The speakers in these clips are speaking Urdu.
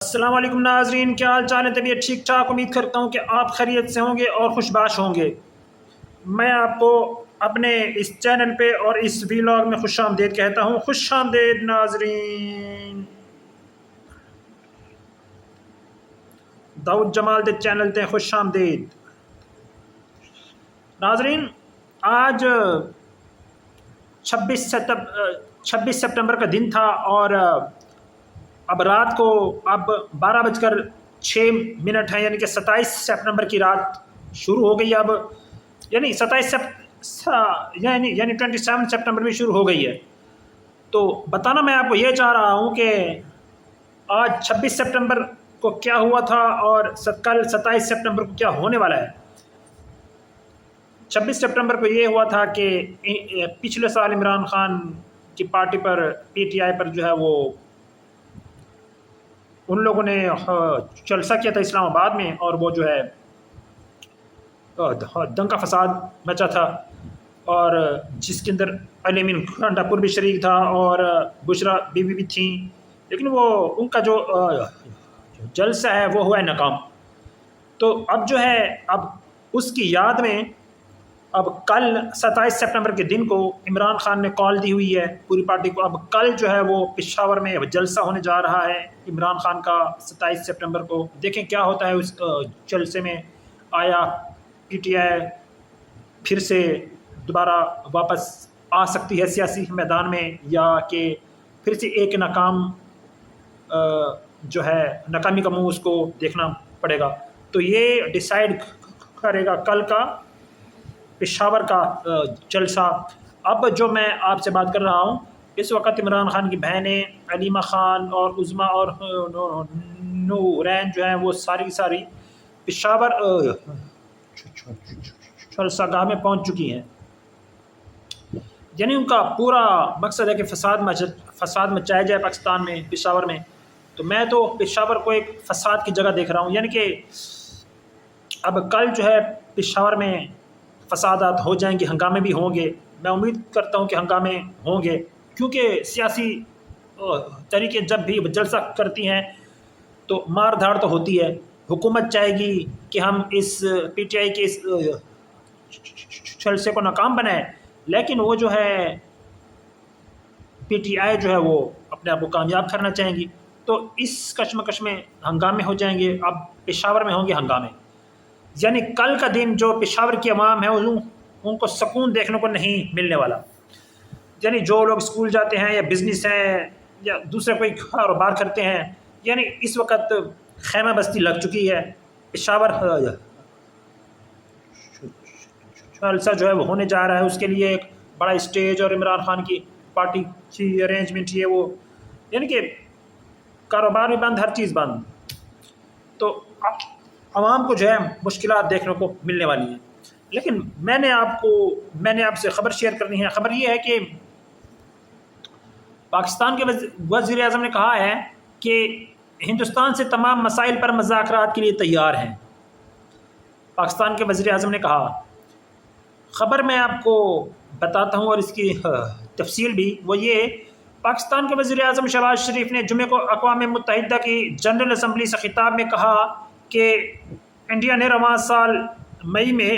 السلام علیکم ناظرین، کیا حال چال ہے؟ طبیعت ٹھیک ٹھاک؟ امید کرتا ہوں کہ آپ خیریت سے ہوں گے اور خوش باش ہوں گے۔ میں آپ کو اپنے اس چینل پہ اور اس ویلاگ میں خوش آمدید کہتا ہوں۔ خوش آمدید ناظرین، داؤد جمال دے چینل تے خوش آمدید ناظرین۔ آج 26 سپٹمبر کا دن تھا اور اب رات کو 12:06 ہے، یعنی کہ 27 سپٹمبر کی رات شروع ہو گئی۔ اب یعنی 27 بھی شروع ہو گئی ہے۔ تو بتانا میں آپ کو یہ چاہ رہا ہوں کہ آج 26 سپٹمبر کو کیا ہوا تھا اور کل 27 سپٹمبر کو کیا ہونے والا ہے۔ 26 سپٹمبر کو یہ ہوا تھا کہ پچھلے سال عمران خان کی پارٹی پر PTI پر جو ہے وہ ان لوگوں نے جلسہ کیا تھا اسلام آباد میں، اور وہ جو ہے دنگا فساد مچا تھا، اور جس کے اندر علی امین کھانڈا پور بھی شریک تھا اور بشرا بی بی بھی تھیں، لیکن وہ ان کا جو جلسہ ہے وہ ہوا ہے ناکام۔ تو اب جو ہے اب اس کی یاد میں اب کل 27 سپٹمبر کے دن کو عمران خان نے کال دی ہوئی ہے پوری پارٹی کو۔ اب کل جو ہے وہ پشاور میں جلسہ ہونے جا رہا ہے عمران خان کا 27 سپٹمبر کو۔ دیکھیں کیا ہوتا ہے اس جلسے میں، آیا PTI پھر سے دوبارہ واپس آ سکتی ہے سیاسی میدان میں، یا کہ پھر سے ایک ناکام جو ہے ناکامی کا منہ اس کو دیکھنا پڑے گا۔ تو یہ ڈیسائیڈ کرے گا کل کا پشاور کا جلسہ۔ اب جو میں آپ سے بات کر رہا ہوں، اس وقت عمران خان کی بہنیں علیمہ خان اور عظمیٰ اور نورین جو ہیں وہ ساری کی ساری پشاور جلسہ گاہ میں پہنچ چکی ہیں۔ یعنی ان کا پورا مقصد ہے کہ فساد مچایا جائے پاکستان میں، پشاور میں۔ تو میں تو پشاور کو ایک فساد کی جگہ دیکھ رہا ہوں، یعنی کہ اب کل جو ہے پشاور میں فسادات ہو جائیں گے، ہنگامے بھی ہوں گے۔ میں امید کرتا ہوں کہ ہنگامے ہوں گے، کیونکہ سیاسی طریقے جب بھی جلسہ کرتی ہیں تو مار دھاڑ تو ہوتی ہے۔ حکومت چاہے گی کہ ہم اس PTI کے اس جلسے کو ناکام بنائیں، لیکن وہ جو ہے PTI جو ہے وہ اپنے آپ کو کامیاب کرنا چاہیں گی۔ تو اس کشمکش میں ہنگامے ہو جائیں گے۔ اب پشاور میں ہوں گے ہنگامے، یعنی کل کا دن جو پشاور کی عوام ہے ان کو سکون دیکھنے کو نہیں ملنے والا۔ یعنی جو لوگ اسکول جاتے ہیں یا بزنس ہیں یا دوسرے کوئی کاروبار کرتے ہیں، یعنی اس وقت خیمہ بستی لگ چکی ہے۔ پشاور جلسہ جو ہے وہ ہونے جا رہا ہے، اس کے لیے ایک بڑا اسٹیج اور عمران خان کی پارٹی کی ارینجمنٹ یہ وہ، یعنی کہ کاروبار بھی بند، ہر چیز بند۔ تو عوام کو جو ہے مشکلات دیکھنے کو ملنے والی ہیں۔ لیکن میں نے آپ سے خبر شیئر کرنی ہے۔ خبر یہ ہے کہ پاکستان کے وزیر اعظم نے کہا ہے کہ ہندوستان سے تمام مسائل پر مذاکرات کے لیے تیار ہیں۔ پاکستان کے وزیر اعظم نے کہا، خبر میں آپ کو بتاتا ہوں اور اس کی تفصیل بھی، وہ یہ: پاکستان کے وزیر اعظم شہباز شریف نے جمعے کو اقوام متحدہ کی جنرل اسمبلی سے خطاب میں کہا کہ انڈیا نے رواں سال مئی میں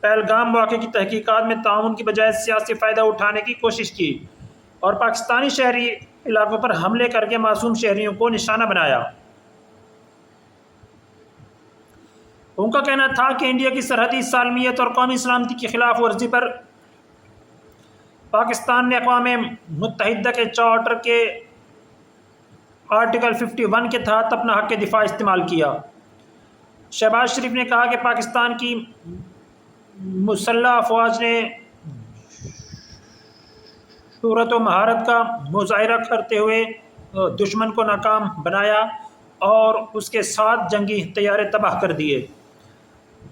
پہلگام واقعے کی تحقیقات میں تعاون کی بجائے سیاسی فائدہ اٹھانے کی کوشش کی اور پاکستانی شہری علاقوں پر حملے کر کے معصوم شہریوں کو نشانہ بنایا۔ ان کا کہنا تھا کہ انڈیا کی سرحدی سالمیت اور قومی سلامتی کی خلاف ورزی پر پاکستان نے اقوام متحدہ کے چارٹر کے آرٹیکل 51 کے تحت اپنا حق دفاع استعمال کیا۔ شہباز شریف نے کہا کہ پاکستان کی مسلح افواج نے شجاعت و مہارت کا مظاہرہ کرتے ہوئے دشمن کو ناکام بنایا اور اس کے 7 جنگی طیارے تباہ کر دیے۔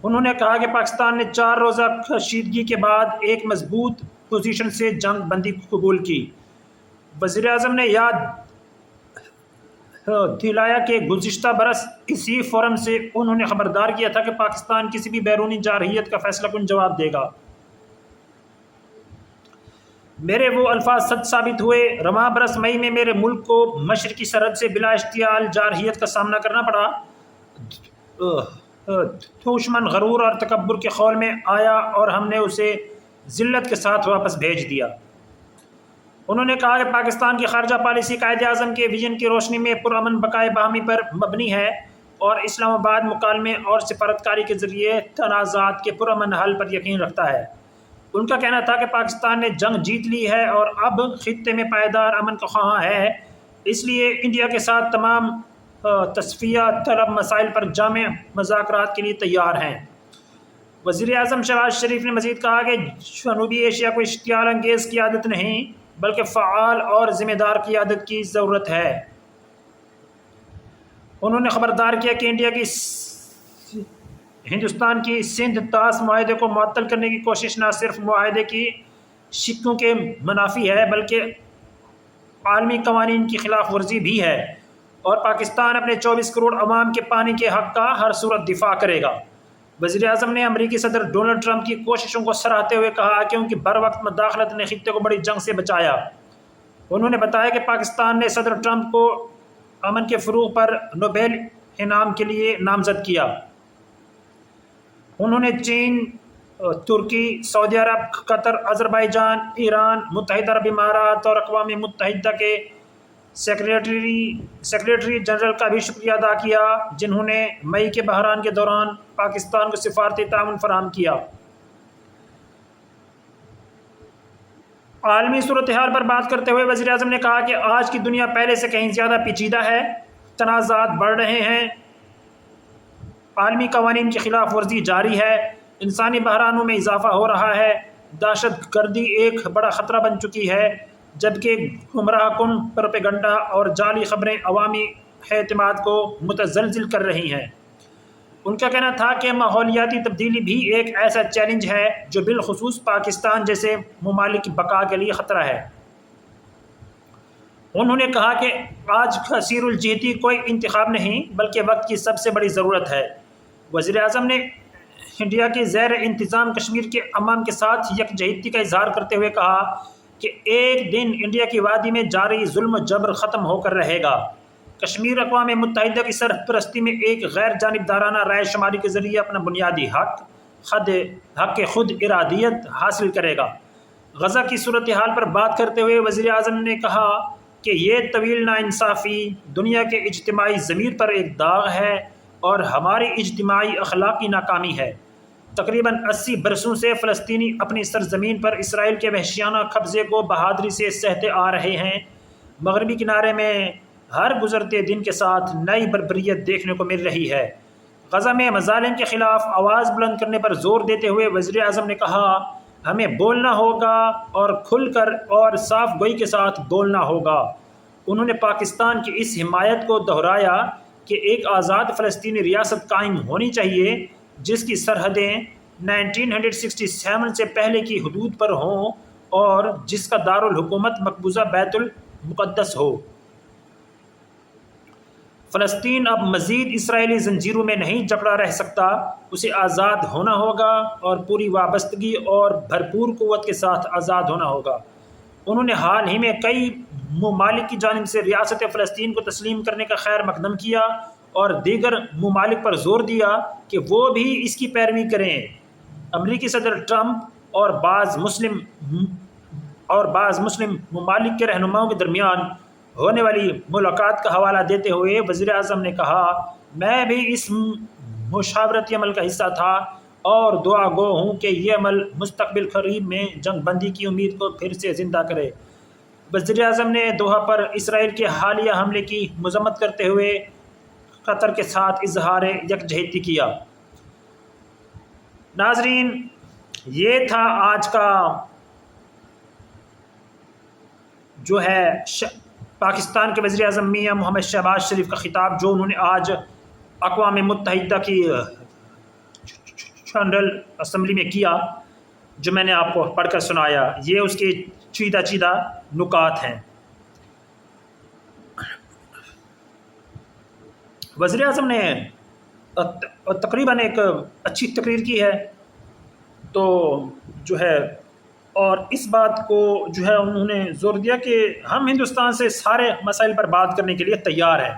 انہوں نے کہا کہ پاکستان نے 4 روزہ کشیدگی کے بعد ایک مضبوط پوزیشن سے جنگ بندی قبول کی۔ وزیر اعظم نے یاد دلایا کہ گزشتہ برس اسی فورم سے انہوں نے خبردار کیا تھا کہ پاکستان کسی بھی بیرونی جارحیت کا فیصلہ کن جواب دے گا۔ میرے وہ الفاظ سچ ثابت ہوئے۔ رواں برس مئی میں میرے ملک کو مشرقی سرحد سے بلا اشتعال جارحیت کا سامنا کرنا پڑا۔ دشمن غرور اور تکبر کے خول میں آیا اور ہم نے اسے ذلت کے ساتھ واپس بھیج دیا۔ انہوں نے کہا کہ پاکستان کی خارجہ پالیسی قائد اعظم کے ویژن کی روشنی میں پرامن بقائے باہمی پر مبنی ہے اور اسلام آباد مکالمے اور سفارتکاری کے ذریعے تنازعات کے پرامن حل پر یقین رکھتا ہے۔ ان کا کہنا تھا کہ پاکستان نے جنگ جیت لی ہے اور اب خطے میں پائیدار امن کا خواہاں ہے، اس لیے انڈیا کے ساتھ تمام تصفیہ طلب مسائل پر جامع مذاکرات کے لیے تیار ہیں۔ وزیر اعظم شہباز شریف نے مزید کہا کہ جنوبی ایشیا کو اشتعال انگیز قیادت نہیں بلکہ فعال اور ذمہ دار قیادت کی ضرورت ہے۔ انہوں نے خبردار کیا کہ انڈیا کی ہندوستان کی سندھ طاس معاہدے کو معطل کرنے کی کوشش نہ صرف معاہدے کی شقوں کے منافی ہے بلکہ عالمی قوانین کی خلاف ورزی بھی ہے، اور پاکستان اپنے 24 کروڑ عوام کے پانی کے حق کا ہر صورت دفاع کرے گا۔ وزیر اعظم نے امریکی صدر ڈونلڈ ٹرمپ کی کوششوں کو سراہتے ہوئے کہا کہ ان کی بر وقت مداخلت نے خطے کو بڑی جنگ سے بچایا۔ انہوں نے بتایا کہ پاکستان نے صدر ٹرمپ کو امن کے فروغ پر نوبیل انعام کے لیے نامزد کیا۔ انہوں نے چین، ترکی، سعودی عرب، قطر، آذربائیجان، ایران، متحدہ عرب امارات اور اقوام متحدہ کے سیکریٹری جنرل کا بھی شکریہ ادا کیا، جنہوں نے مئی کے بحران کے دوران پاکستان کو سفارتی تعاون فراہم کیا۔ عالمی صورتحال پر بات کرتے ہوئے وزیر اعظم نے کہا کہ آج کی دنیا پہلے سے کہیں زیادہ پیچیدہ ہے، تنازعات بڑھ رہے ہیں، عالمی قوانین کی خلاف ورزی جاری ہے، انسانی بحرانوں میں اضافہ ہو رہا ہے، دہشت گردی ایک بڑا خطرہ بن چکی ہے، جبکہ گمراہ کن پروپیگنڈا اور جعلی خبریں عوامی اعتماد کو متزلزل کر رہی ہیں۔ ان کا کہنا تھا کہ ماحولیاتی تبدیلی بھی ایک ایسا چیلنج ہے جو بالخصوص پاکستان جیسے ممالک کی بقا کے لیے خطرہ ہے۔ انہوں نے کہا کہ آج کثیر الجہتی کوئی انتخاب نہیں بلکہ وقت کی سب سے بڑی ضرورت ہے۔ وزیر اعظم نے انڈیا کے زیر انتظام کشمیر کے عوام کے ساتھ یکجہتی کا اظہار کرتے ہوئے کہا کہ ایک دن انڈیا کی وادی میں جاری ظلم و جبر ختم ہو کر رہے گا۔ کشمیر اقوام متحدہ کی سرپرستی میں ایک غیر جانبدارانہ رائے شماری کے ذریعے اپنا بنیادی حق خود ارادیت حاصل کرے گا۔ غزہ کی صورتحال پر بات کرتے ہوئے وزیر اعظم نے کہا کہ یہ طویل ناانصافی دنیا کے اجتماعی ضمیر پر ایک داغ ہے اور ہماری اجتماعی اخلاقی ناکامی ہے۔ تقریباً 80 برسوں سے فلسطینی اپنی سرزمین پر اسرائیل کے وحشیانہ قبضے کو بہادری سے سہتے آ رہے ہیں۔ مغربی کنارے میں ہر گزرتے دن کے ساتھ نئی بربریت دیکھنے کو مل رہی ہے۔ غزہ میں مظالم کے خلاف آواز بلند کرنے پر زور دیتے ہوئے وزیر اعظم نے کہا ہمیں بولنا ہوگا اور کھل کر اور صاف گوئی کے ساتھ بولنا ہوگا۔ انہوں نے پاکستان کی اس حمایت کو دہرایا کہ ایک آزاد فلسطینی ریاست قائم ہونی چاہیے جس کی سرحدیں 1967 سے پہلے کی حدود پر ہوں اور جس کا دارالحکومت مقبوضہ بیت المقدس ہو۔ فلسطین اب مزید اسرائیلی زنجیروں میں نہیں جکڑا رہ سکتا، اسے آزاد ہونا ہوگا اور پوری وابستگی اور بھرپور قوت کے ساتھ آزاد ہونا ہوگا۔ انہوں نے حال ہی میں کئی ممالک کی جانب سے ریاست فلسطین کو تسلیم کرنے کا خیر مقدم کیا اور دیگر ممالک پر زور دیا کہ وہ بھی اس کی پیروی کریں۔ امریکی صدر ٹرمپ اور بعض مسلم ممالک کے رہنماؤں کے درمیان ہونے والی ملاقات کا حوالہ دیتے ہوئے وزیر اعظم نے کہا میں بھی اس مشاورتی عمل کا حصہ تھا اور دعا گو ہوں کہ یہ عمل مستقبل قریب میں جنگ بندی کی امید کو پھر سے زندہ کرے۔ وزیر اعظم نے دوحہ پر اسرائیل کے حالیہ حملے کی مذمت کرتے ہوئے قطر کے ساتھ اظہار یکجہتی کیا۔ ناظرین، یہ تھا آج کا جو ہے پاکستان کے وزیر اعظم میاں محمد شہباز شریف کا خطاب جو انہوں نے آج اقوام متحدہ کی جنرل اسمبلی میں کیا، جو میں نے آپ کو پڑھ کر سنایا۔ یہ اس کے چیدہ نکات ہیں۔ وزیر اعظم نے تقریباً ایک اچھی تقریر کی ہے، تو جو ہے اور اس بات کو جو ہے انہوں نے زور دیا کہ ہم ہندوستان سے سارے مسائل پر بات کرنے کے لیے تیار ہیں.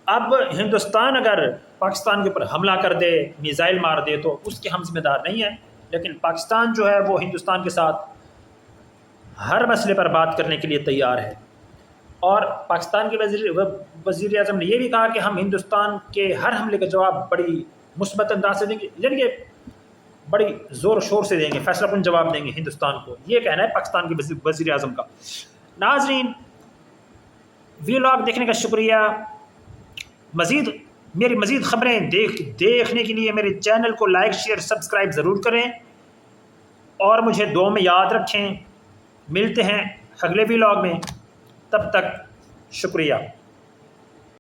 اب ہندوستان اگر پاکستان کے اوپر حملہ کر دے، میزائل مار دے، تو اس کے ہم ذمہ دار نہیں ہیں، لیکن پاکستان جو ہے وہ ہندوستان کے ساتھ ہر مسئلے پر بات کرنے کے لیے تیار ہے. اور پاکستان کے وزیر اعظم نے یہ بھی کہا کہ ہم ہندوستان کے ہر حملے کا جواب بڑی مثبت انداز سے دیں گے، یعنی کہ بڑی زور و شور سے دیں گے، فیصلہ کن جواب دیں گے ہندوستان کو. یہ کہنا ہے پاکستان کے وزیر اعظم کا. ناظرین، ویلاگ دیکھنے کا شکریہ. میری مزید خبریں دیکھنے کے لیے میرے چینل کو لائک شیئر سبسکرائب ضرور کریں، اور مجھے دعا میں یاد رکھیں. ملتے ہیں اگلے ویلاگ میں، تب تک شکریہ.